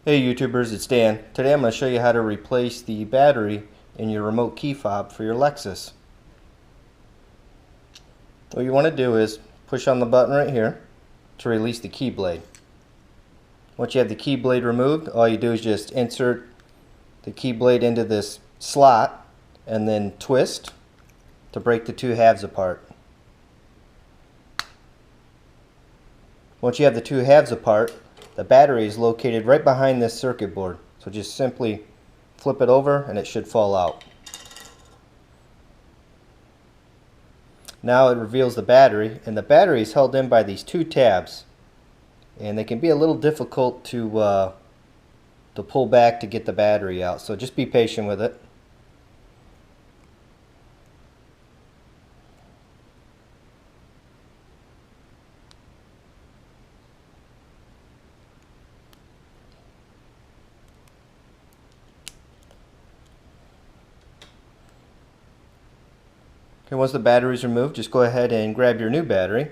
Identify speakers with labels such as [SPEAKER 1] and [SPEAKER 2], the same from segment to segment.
[SPEAKER 1] Hey YouTubers, it's Dan. Today I'm going to show you how to replace the battery in your remote key fob for your Lexus. What you want to do is push on the button right here to release the key blade. Once you have the key blade removed, all you do is just insert the key blade into this slot and then twist to break the two halves apart. Once you have the two halves apart, the battery is located right behind this circuit board. So just simply flip it over and it should fall out. Now it reveals the battery, and the battery is held in by these two tabs. And they can be a little difficult to pull back to get the battery out. So just be patient with it. Okay, once the battery is removed, just go ahead and grab your new battery,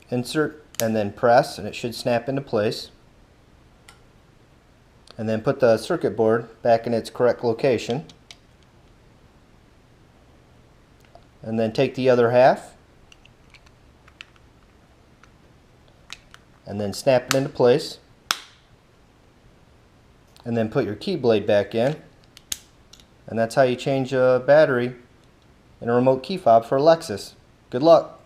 [SPEAKER 1] insert, and then press, and it should snap into place. And then put the circuit board back in its correct location. And then take the other half and then snap it into place. And then put your key blade back in. And that's how you change a battery in a remote key fob for a Lexus. Good luck!